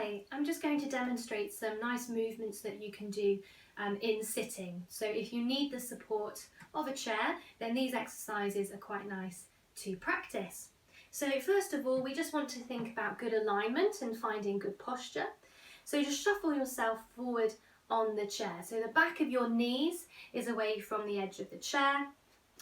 Hi, I'm just going to demonstrate some nice movements that you can do in sitting. So if you need the support of a chair, then these exercises are quite nice to practice. So first of all, we just want to think about good alignment and finding good posture. So just shuffle yourself forward on the chair. So the back of your knees is away from the edge of the chair,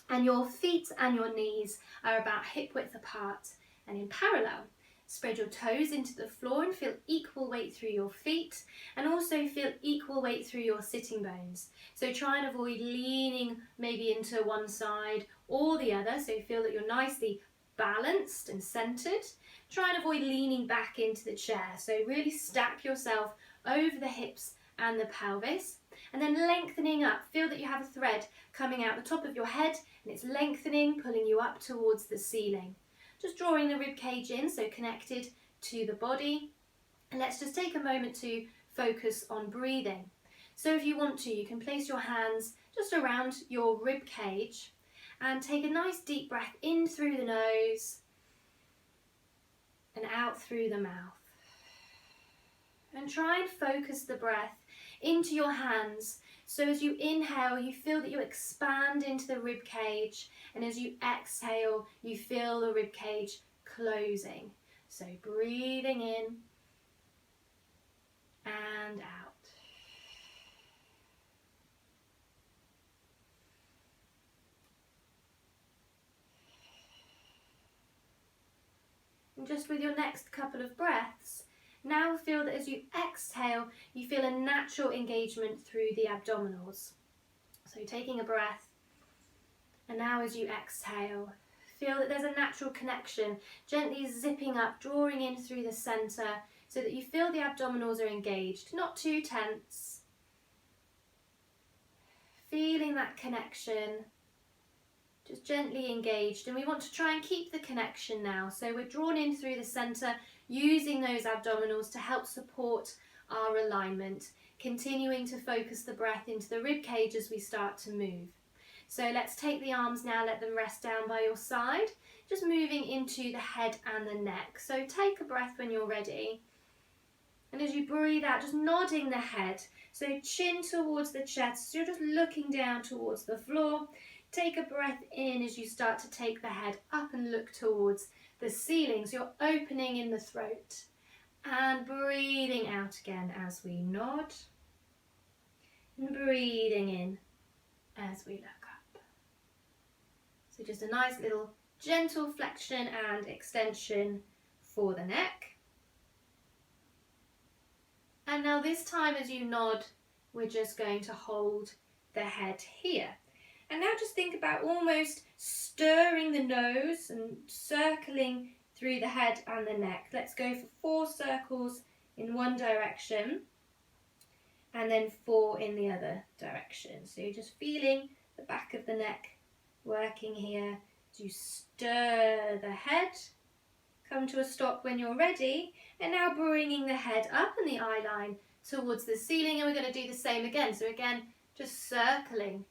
and your feet and your knees are about hip width apart and in parallel. Spread your toes into the floor and feel equal weight through your feet, and also feel equal weight through your sitting bones. So try and avoid leaning maybe into one side or the other, so feel that you're nicely balanced and centered. Try and avoid leaning back into the chair, so really stack yourself over the hips and the pelvis, and then lengthening up. Feel that you have a thread coming out the top of your head and it's lengthening, pulling you up towards the ceiling. Just drawing the rib cage in, so connected to the body. And let's just take a moment to focus on breathing. So if you want to, you can place your hands just around your rib cage and take a nice deep breath in through the nose and out through the mouth. And try and focus the breath into your hands. So as you inhale, you feel that you expand into the rib cage, and as you exhale, you feel the rib cage closing. So breathing in and out. And just with your next couple of breaths, now feel that as you exhale, you feel a natural engagement through the abdominals. So taking a breath, and now as you exhale, feel that there's a natural connection, gently zipping up, drawing in through the center, so that you feel the abdominals are engaged, not too tense. Feeling that connection, just gently engaged, and we want to try and keep the connection now. So we're drawn in through the center, using those abdominals to help support our alignment, continuing to focus the breath into the rib cage as we start to move. So let's take the arms now, let them rest down by your side, just moving into the head and the neck. So take a breath when you're ready. And as you breathe out, just nodding the head. So chin towards the chest, so you're just looking down towards the floor. Take a breath in as you start to take the head up and look towards the ceiling. So you're opening in the throat. And breathing out again as we nod. And breathing in as we look up. So just a nice little gentle flexion and extension for the neck. And now this time as you nod, we're just going to hold the head here. And now just think about almost stirring the nose and circling through the head and the neck. Let's go for 4 circles in one direction and then 4 in the other direction. So you're just feeling the back of the neck working here as you stir the head. Come to a stop when you're ready, and now bringing the head up and the eye line towards the ceiling, and we're going to do the same again. So again, just circling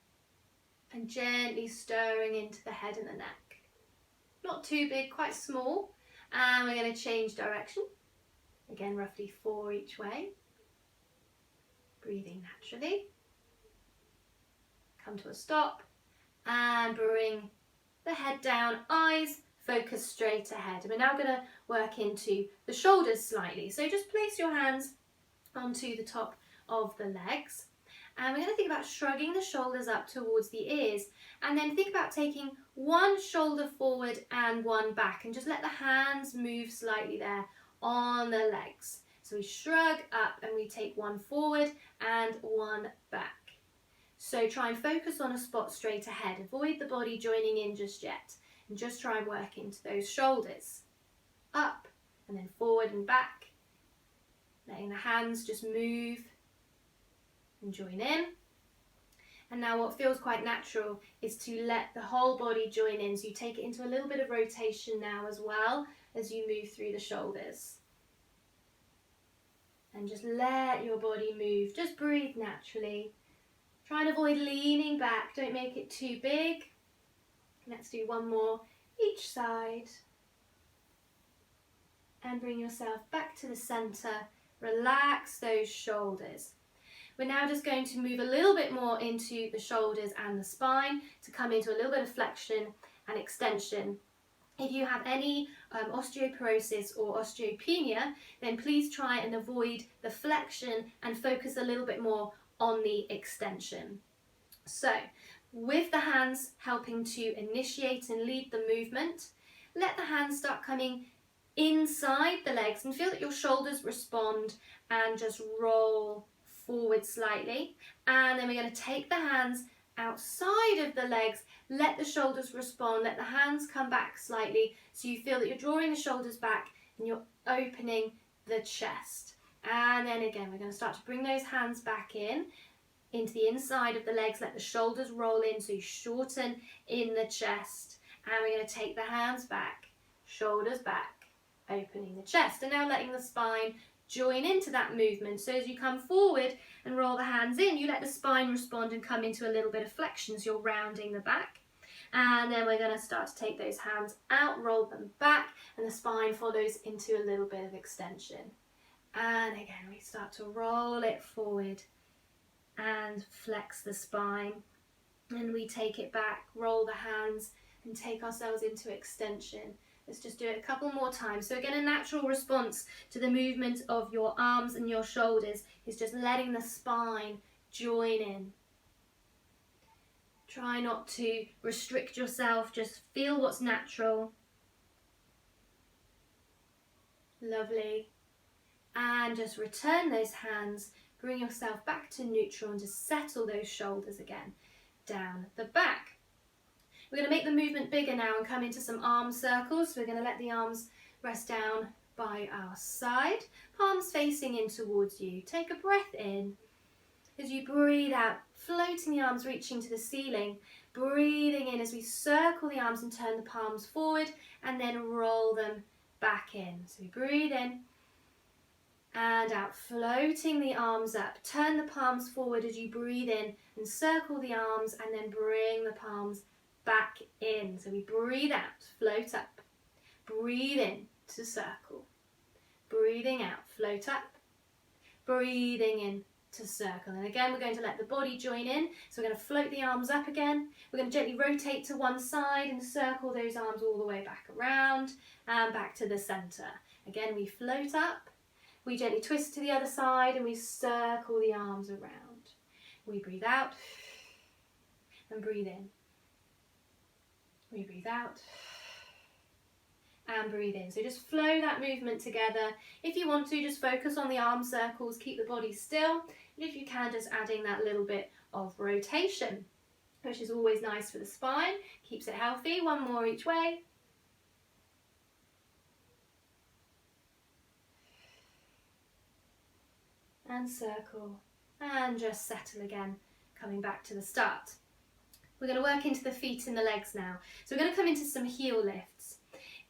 and gently stirring into the head and the neck. Not too big, quite small. And we're going to change direction. Again, roughly 4 each way. Breathing naturally. Come to a stop and bring the head down, eyes focus straight ahead. And we're now going to work into the shoulders slightly. So just place your hands onto the top of the legs. And we're going to think about shrugging the shoulders up towards the ears, and then think about taking one shoulder forward and one back, and just let the hands move slightly there on the legs. So we shrug up and we take one forward and one back. So try and focus on a spot straight ahead. Avoid the body joining in just yet, and just try and work into those shoulders. Up and then forward and back. Letting the hands just move and join in. And now what feels quite natural is to let the whole body join in. So you take it into a little bit of rotation now as well as you move through the shoulders. And just let your body move. Just breathe naturally. Try and avoid leaning back. Don't make it too big. Let's do one more each side. And bring yourself back to the center Relax those shoulders. We're now just going to move a little bit more into the shoulders and the spine to come into a little bit of flexion and extension. If you have any osteoporosis or osteopenia, then please try and avoid the flexion and focus a little bit more on the extension. So, with the hands helping to initiate and lead the movement, let the hands start coming inside the legs and feel that your shoulders respond and just roll forward slightly. And then we're going to take the hands outside of the legs, let the shoulders respond, let the hands come back slightly so you feel that you're drawing the shoulders back and you're opening the chest. And then again, we're going to start to bring those hands back into the inside of the legs, let the shoulders roll in so you shorten in the chest. And we're going to take the hands back, shoulders back, opening the chest. And now letting the spine join into that movement. So as you come forward and roll the hands in, you let the spine respond and come into a little bit of flexion, so you're rounding the back. And then we're going to start to take those hands out, roll them back, and the spine follows into a little bit of extension. And again, we start to roll it forward and flex the spine. And we take it back, roll the hands, and take ourselves into extension. Let's just do it a couple more times. So again, a natural response to the movement of your arms and your shoulders is just letting the spine join in. Try not to restrict yourself, just feel what's natural. Lovely. And just return those hands, bring yourself back to neutral and just settle those shoulders again down the back. We're going to make the movement bigger now and come into some arm circles. So we're going to let the arms rest down by our side, palms facing in towards you. Take a breath in. As you breathe out, floating the arms reaching to the ceiling, breathing in as we circle the arms and turn the palms forward and then roll them back in. So we breathe in and out, floating the arms up. Turn the palms forward as you breathe in and circle the arms and then bring the palms back in. So we breathe out, float up, breathe in to circle, breathing out, float up, breathing in to circle. And again, we're going to let the body join in. So we're going to float the arms up again. We're going to gently rotate to one side and circle those arms all the way back around and back to the center. Again, we float up, we gently twist to the other side and we circle the arms around. We breathe out and breathe in. We breathe out and breathe in. So just flow that movement together. If you want to, just focus on the arm circles, keep the body still. And if you can, just adding that little bit of rotation, which is always nice for the spine, keeps it healthy. One more each way. And circle. And just settle again, coming back to the start. We're going to work into the feet and the legs now. So we're going to come into some heel lifts.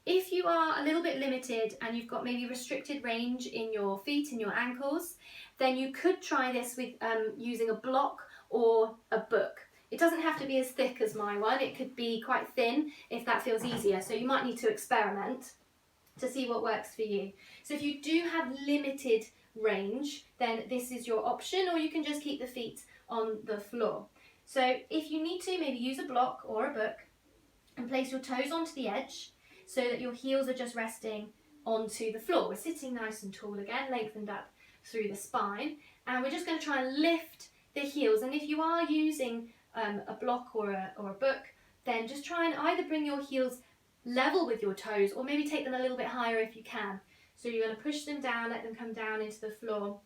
If you are a little bit limited and you've got maybe restricted range in your feet and your ankles, then you could try this with using a block or a book. It doesn't have to be as thick as my one. It could be quite thin if that feels easier. So you might need to experiment to see what works for you. So if you do have limited range, then this is your option, or you can just keep the feet on the floor. So if you need to, maybe use a block or a book and place your toes onto the edge so that your heels are just resting onto the floor. We're sitting nice and tall again, lengthened up through the spine, and we're just going to try and lift the heels. And if you are using a block or a book, then just try and either bring your heels level with your toes or maybe take them a little bit higher if you can. So you're going to push them down, let them come down into the floor,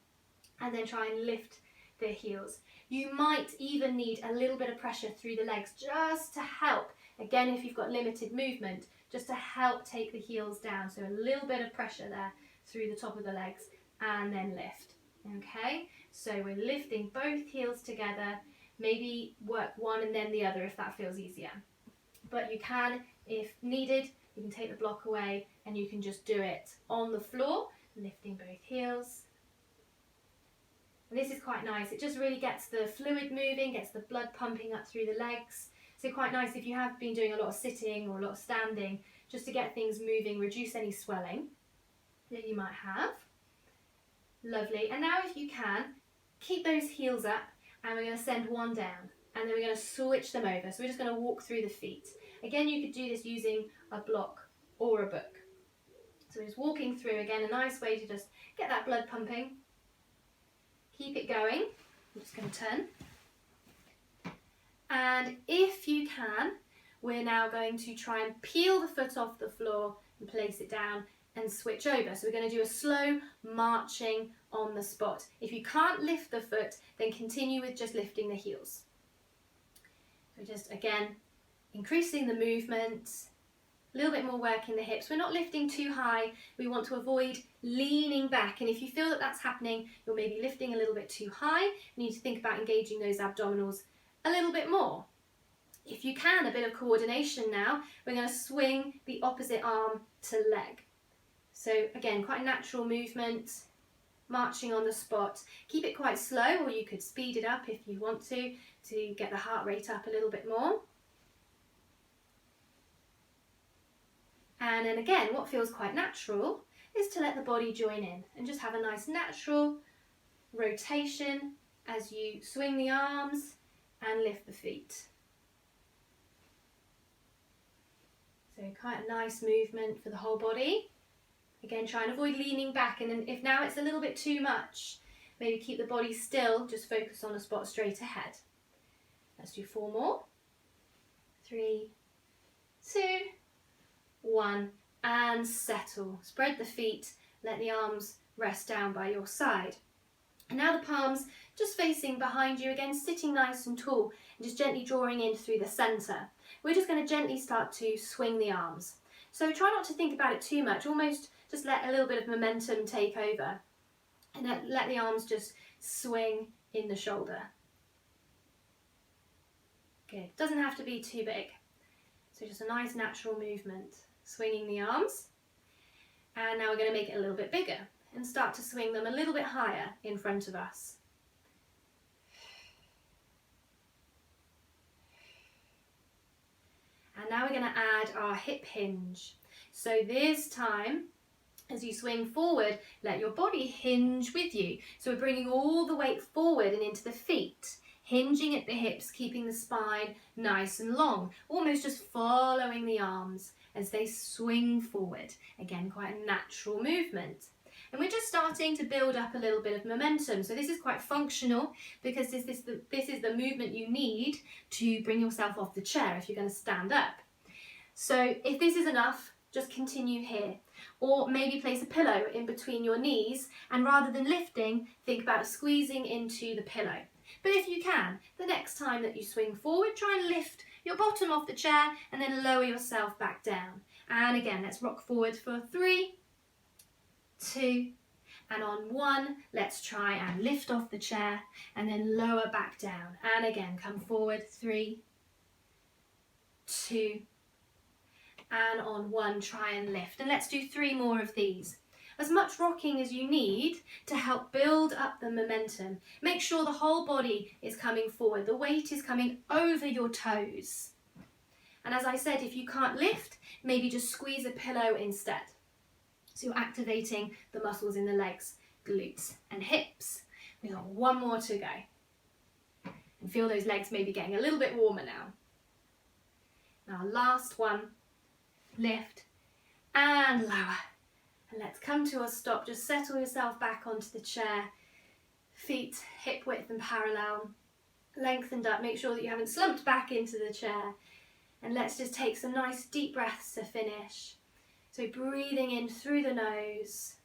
and then try and lift the heels. You might even need a little bit of pressure through the legs just to help, again if you've got limited movement, just to help take the heels down. So a little bit of pressure there through the top of the legs and then lift. Okay, so we're lifting both heels together, maybe work one and then the other if that feels easier. But you can, if needed, you can take the block away and you can just do it on the floor, lifting both heels. And this is quite nice. It just really gets the fluid moving, gets the blood pumping up through the legs. So quite nice if you have been doing a lot of sitting or a lot of standing, just to get things moving, reduce any swelling that you might have. Lovely. And now if you can, keep those heels up and we're going to send one down and then we're going to switch them over. So we're just going to walk through the feet. Again, you could do this using a block or a book. So we're just walking through, again, a nice way to just get that blood pumping. Keep it going. I'm just going to turn. And if you can, we're now going to try and peel the foot off the floor and place it down and switch over. So we're going to do a slow marching on the spot. If you can't lift the foot, then continue with just lifting the heels. So just, again, increasing the movement, a little bit more work in the hips. We're not lifting too high. We want to avoid leaning back. And if you feel that that's happening, you're maybe lifting a little bit too high. You need to think about engaging those abdominals a little bit more. If you can, a bit of coordination now. We're going to swing the opposite arm to leg. So again, quite a natural movement, marching on the spot. Keep it quite slow, or you could speed it up if you want to get the heart rate up a little bit more. And then again, what feels quite natural is to let the body join in and just have a nice natural rotation as you swing the arms and lift the feet. So quite a nice movement for the whole body. Again, try and avoid leaning back, and then if now it's a little bit too much, maybe keep the body still, just focus on a spot straight ahead. Let's do 4 more. 3, 2, 1, and settle. Spread the feet, let the arms rest down by your side. And now the palms just facing behind you, again sitting nice and tall, and just gently drawing in through the centre. We're just going to gently start to swing the arms. So try not to think about it too much, almost just let a little bit of momentum take over. And let the arms just swing in the shoulder. Good, doesn't have to be too big. So just a nice natural movement, swinging the arms. And now we're going to make it a little bit bigger and start to swing them a little bit higher in front of us. And now we're going to add our hip hinge. So this time, as you swing forward, let your body hinge with you. So we're bringing all the weight forward and into the feet, hinging at the hips, keeping the spine nice and long, almost just following the arms as they swing forward. Again, quite a natural movement. And we're just starting to build up a little bit of momentum. So this is quite functional because this is the movement you need to bring yourself off the chair if you're going to stand up. So if this is enough, just continue here. Or maybe place a pillow in between your knees, and rather than lifting, think about squeezing into the pillow. But if you can, the next time that you swing forward, try and lift your bottom off the chair and then lower yourself back down. And again, let's rock forward for 3, 2, and on 1, let's try and lift off the chair and then lower back down. And again, come forward, 3, 2, and on 1, try and lift. And let's do 3 more of these. As much rocking as you need to help build up the momentum. Make sure the whole body is coming forward. The weight is coming over your toes. And as I said, if you can't lift, maybe just squeeze a pillow instead. So you're activating the muscles in the legs, glutes and hips. We've got 1 more to go. And feel those legs maybe getting a little bit warmer now. Now last one, lift and lower. And let's come to a stop. Just settle yourself back onto the chair. Feet hip width and parallel. Lengthened up. Make sure that you haven't slumped back into the chair. And let's just take some nice deep breaths to finish. So breathing in through the nose,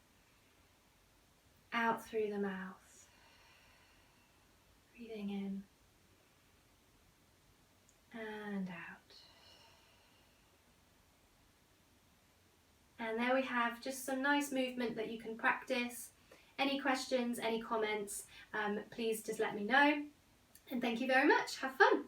out through the mouth. Breathing in and out. And there we have just some nice movement that you can practice. Any questions, any comments, please just let me know. And thank you very much. Have fun.